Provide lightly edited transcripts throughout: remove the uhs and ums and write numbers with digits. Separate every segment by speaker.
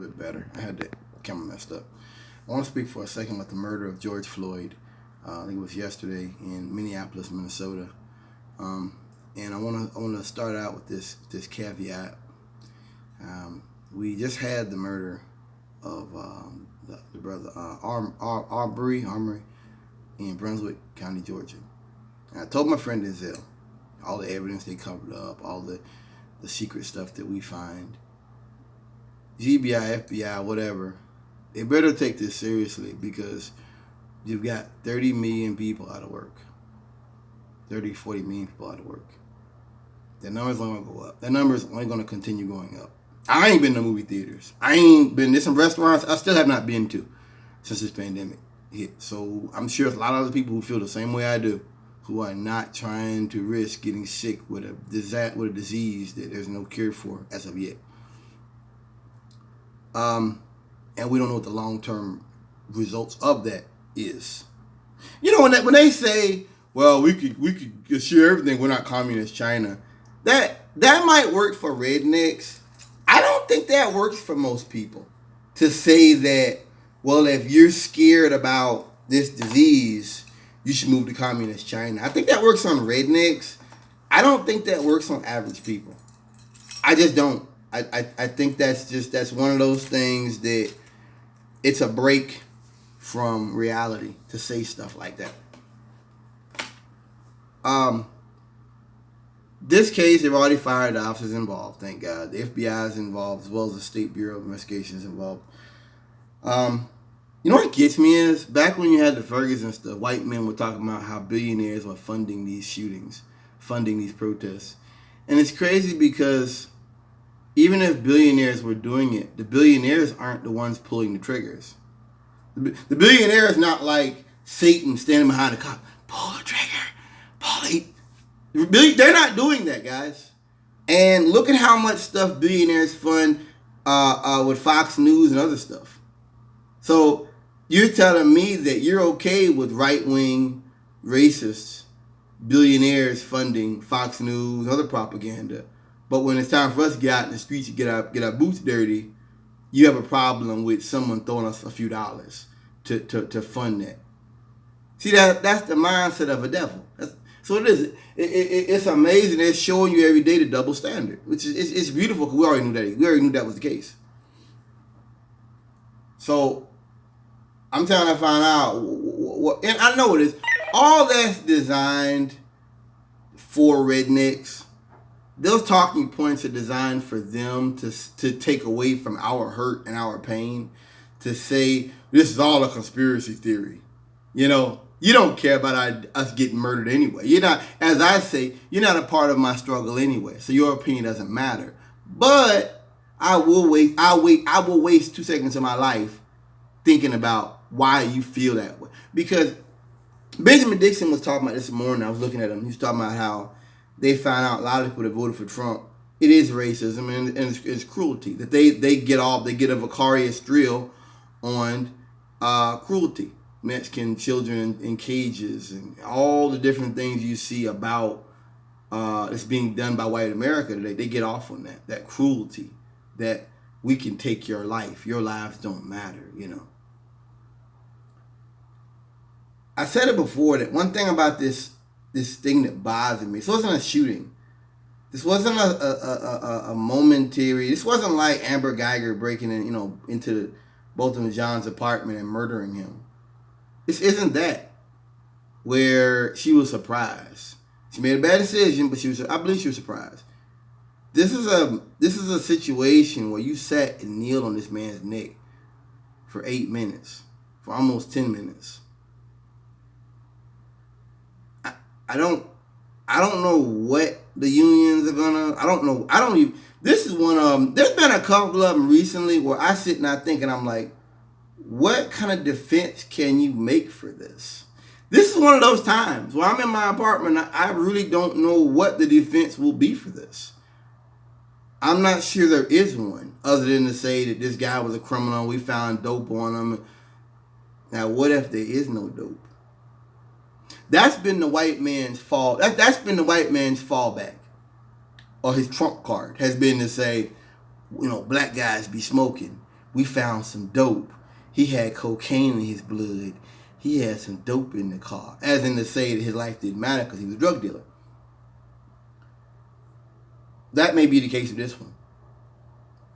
Speaker 1: little bit better. I had the camera messed up. I want to speak for a second about the murder of George Floyd. I think it was yesterday in Minneapolis, Minnesota. And I want to start out with this caveat. We just had the murder of the brother Arbery in Brunswick County, Georgia. And I told my friend Denzel all the evidence they covered up, all the secret stuff that we find. GBI, FBI, whatever, they better take this seriously because you've got 30 million people out of work. 30, 40 million people out of work. That number's only going to go up. That number's only going to continue going up. I ain't been to movie theaters. I ain't been to some restaurants I still have not been to since this pandemic hit. So I'm sure there's a lot of other people who feel the same way I do, who are not trying to risk getting sick with a disease that there's no cure for as of yet. And we don't know what the long-term results of that is. You know, when they say, well, we could assure everything, we're not communist China, that might work for rednecks. I don't think that works for most people to say that, well, if you're scared about this disease, you should move to communist China. I think that works on rednecks. I don't think that works on average people. I just don't. I think that's one of those things that it's a break from reality to say stuff like that. This case, they've already fired the officers involved, thank God. The FBI is involved, as well as the State Bureau of Investigation is involved. You know what gets me is, back when you had the Ferguson stuff, white men were talking about how billionaires were funding these shootings, funding these protests. And it's crazy because even if billionaires were doing it, the billionaires aren't the ones pulling the triggers. The billionaire is not like Satan standing behind the cop. Pull the trigger. Pull it. They're not doing that, guys. And look at how much stuff billionaires fund with Fox News and other stuff. So you're telling me that you're okay with right-wing racists, billionaires funding Fox News, other propaganda, but when it's time for us to get out in the streets and get our boots dirty, you have a problem with someone throwing us a few dollars to fund that. See, that's the mindset of a devil. So it is. It's amazing. It's showing you every day the double standard, which is it's beautiful because we already knew that was the case. So I'm trying to find out what, and I know it is. All that's designed for rednecks. Those talking points are designed for them to take away from our hurt and our pain, to say this is all a conspiracy theory. You know, you don't care about us getting murdered anyway. You're not, as I say, you're not a part of my struggle anyway. So your opinion doesn't matter. But I will waste 2 seconds of my life thinking about why you feel that way. Because Benjamin Dixon was talking about this morning. I was looking at him. He was talking about how they found out a lot of people that voted for Trump, it is racism and it's cruelty. That they get a vicarious drill on cruelty. Mexican children in cages and all the different things you see about it's being done by white America today. They get off on that cruelty, that we can take your life. Your lives don't matter, you know. I said it before that one thing about this thing that bothered me, this wasn't a shooting. This wasn't a momentary. This wasn't like Amber Geiger breaking in, into Bolton John's apartment and murdering him. This isn't that, where she was surprised. She made a bad decision, but I believe she was surprised. This is a situation where you sat and kneeled on this man's neck for 8 minutes, for almost 10 minutes. I don't know what the unions are gonna. I don't know. This is one of them. There's been a couple of them recently where I sit and I think, and I'm like, what kind of defense can you make for this? This is one of those times where I'm in my apartment. I really don't know what the defense will be for this. I'm not sure there is one, other than to say that this guy was a criminal. We found dope on him. Now, what if there is no dope? That's been the white man's fall. That's been the white man's fallback, or his trump card has been to say, black guys be smoking, We found some dope. He had cocaine in his blood. He had some dope in the car. As in to say that his life didn't matter because he was a drug dealer. That may be the case with this one.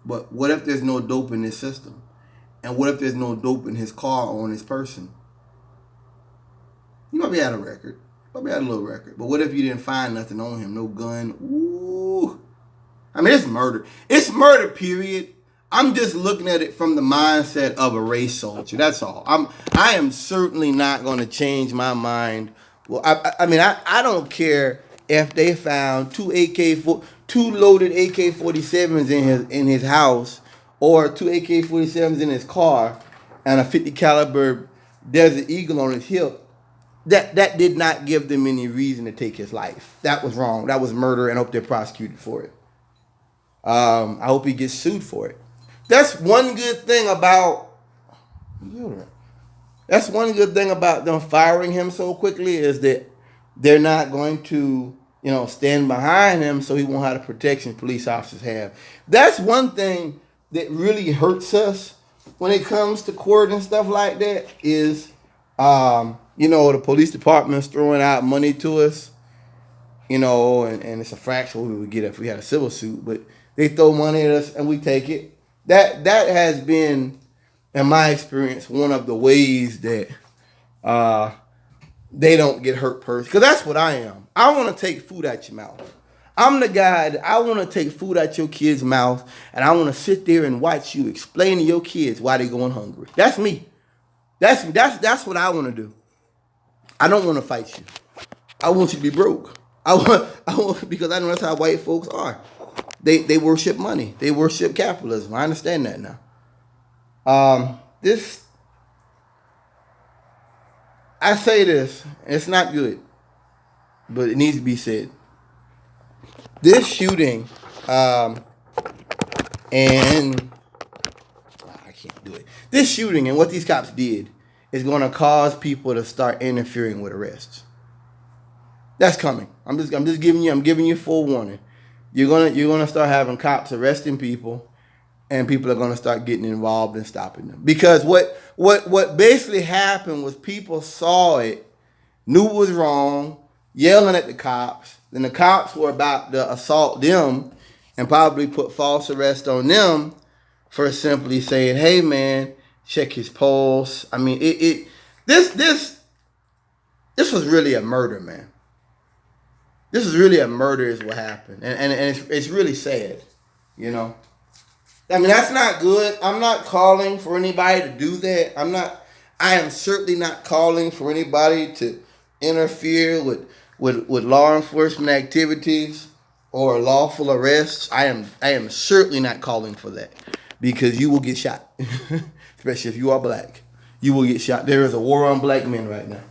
Speaker 1: But what if there's no dope in his system? And what if there's no dope in his car or on his person? You might be out of record. Might be out a little record. But what if you didn't find nothing on him? No gun? Ooh. I mean, it's murder. It's murder, period. I'm just looking at it from the mindset of a race soldier. That's all. I am certainly not going to change my mind. Well, I don't care if they found two loaded AK-47s in his house, or two AK-47s in his car, and a 50 caliber Desert Eagle on his hip. That did not give them any reason to take his life. That was wrong. That was murder, and I hope they're prosecuted for it. I hope he gets sued for it. That's one good thing about them firing him so quickly, is that they're not going to, stand behind him, so he won't have the protection police officers have. That's one thing that really hurts us when it comes to court and stuff like that, is the police department's throwing out money to us, and it's a fraction of what we would get if we had a civil suit, but they throw money at us and we take it. That has been, in my experience, one of the ways that they don't get hurt personally. Because that's what I am. I want to take food out your mouth. I'm the guy that I want to take food out your kid's mouth, and I want to sit there and watch you explain to your kids why they're going hungry. That's me. That's what I want to do. I don't want to fight you. I want you to be broke. I want because I know that's how white folks are. They worship money. They worship capitalism. I understand that now. I say this, it's not good, but it needs to be said. This shooting, I can't do it. This shooting and what these cops did is going to cause people to start interfering with arrests. That's coming. I'm giving you full warning. You're gonna start having cops arresting people, and people are gonna start getting involved and stopping them. Because what basically happened was people saw it, knew it was wrong, yelling at the cops. Then the cops were about to assault them and probably put false arrest on them for simply saying, "Hey man, check his pulse." I mean, this was really a murder, man. This is really a murder is what happened. And it's really sad, I mean, that's not good. I'm not calling for anybody to do that. I am certainly not calling for anybody to interfere with law enforcement activities or lawful arrests. I am certainly not calling for that, because you will get shot. Especially if you are black. You will get shot. There is a war on black men right now.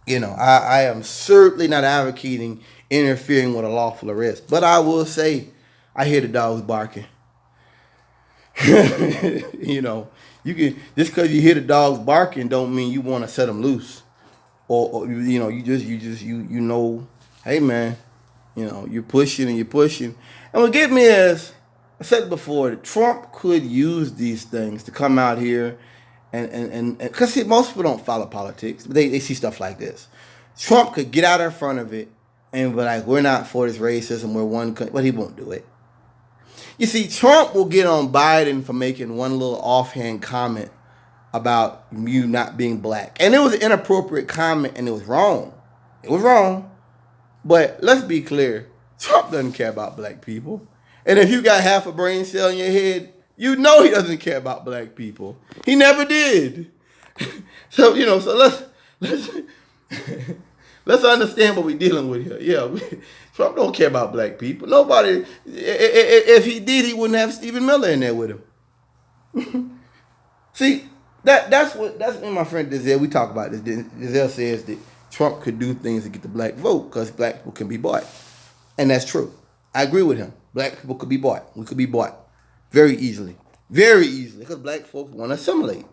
Speaker 1: I am certainly not advocating interfering with a lawful arrest. But I will say, I hear the dogs barking. You can, just because you hear the dogs barking don't mean you want to set them loose. Or hey man, you're pushing and you're pushing. And what get me is, I said before, that Trump could use these things to come out here and because most people don't follow politics, but they see stuff like this. Trump could get out in front of it and be like, we're not for this racism, we're one country, but he won't do it. You see, Trump will get on Biden for making one little offhand comment about you not being black. And it was an inappropriate comment, and it was wrong. It was wrong. But let's be clear, Trump doesn't care about black people. And if you got half a brain cell in your head, you know he doesn't care about black people. He never did. So let's understand what we're dealing with here. Yeah, Trump don't care about black people. Nobody. If he did, he wouldn't have Stephen Miller in there with him. See, that's what my friend Dizelle, we talk about this. Dizelle says that Trump could do things to get the black vote because black people can be bought, and that's true. I agree with him. Black people could be bought. We could be bought very easily, because black folks want to assimilate.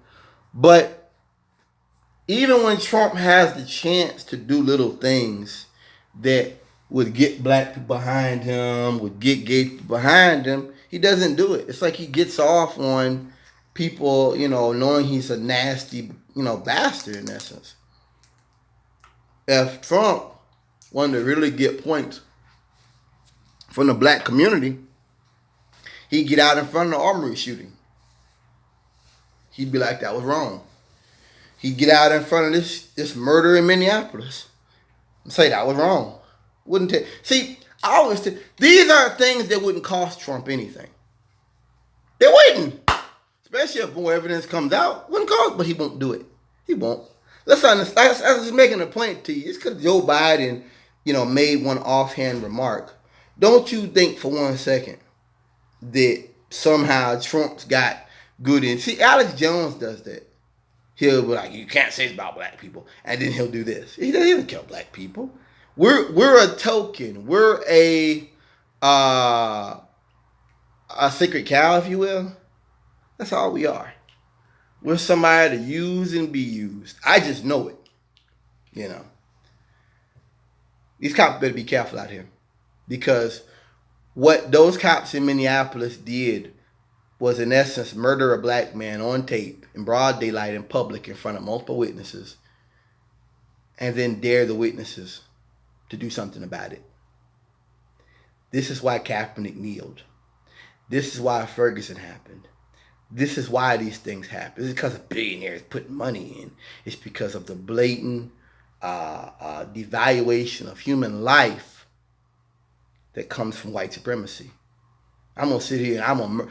Speaker 1: But even when Trump has the chance to do little things that would get black people behind him, would get gay people behind him, he doesn't do it. It's like he gets off on people, knowing he's a nasty, bastard in essence. If Trump wanted to really get points from the black community, he'd get out in front of the Armory shooting. He'd be like, that was wrong. He'd get out in front of this murder in Minneapolis and say that was wrong. Wouldn't take. See, I always say these are things that wouldn't cost Trump anything. They wouldn't, especially if more evidence comes out. Wouldn't cost, but he won't do it. He won't. Let's understand. I was just making a point to you. It's because Joe Biden, made one offhand remark. Don't you think for 1 second that somehow Trump's got good in. See, Alex Jones does that. He'll be like, you can't say it's about black people. And then he'll do this. He doesn't kill black people. We're a token. We're a sacred cow, if you will. That's all we are. We're somebody to use and be used. I just know it. These cops better be careful out here. Because what those cops in Minneapolis did was, in essence, murder a black man on tape in broad daylight in public in front of multiple witnesses, and then dare the witnesses to do something about it. This is why Kaepernick kneeled. This is why Ferguson happened. This is why these things happen. It's because of billionaires putting money in. It's because of the blatant devaluation of human life that comes from white supremacy. I'm gonna sit here and I'm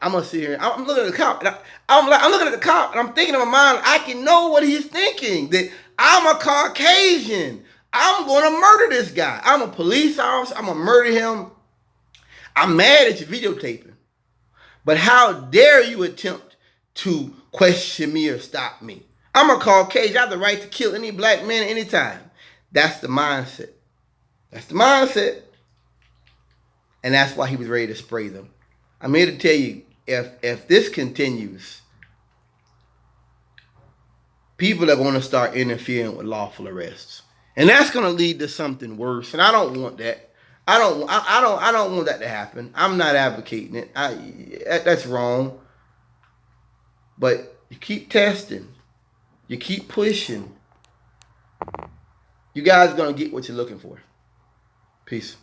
Speaker 1: gonna sit here. I'm looking at the cop. And I'm looking at the cop, and I'm thinking in my mind, I can know what he's thinking. That I'm a Caucasian. I'm gonna murder this guy. I'm a police officer. I'm gonna murder him. I'm mad at you videotaping, but how dare you attempt to question me or stop me? I'm a Caucasian. I have the right to kill any black man at any time. That's the mindset. That's the mindset. And that's why he was ready to spray them. I'm here to tell you, if this continues, people are going to start interfering with lawful arrests. And that's going to lead to something worse. And I don't want that. I don't want that to happen. I'm not advocating it. That's wrong. But you keep testing. You keep pushing. You guys are going to get what you're looking for. Peace.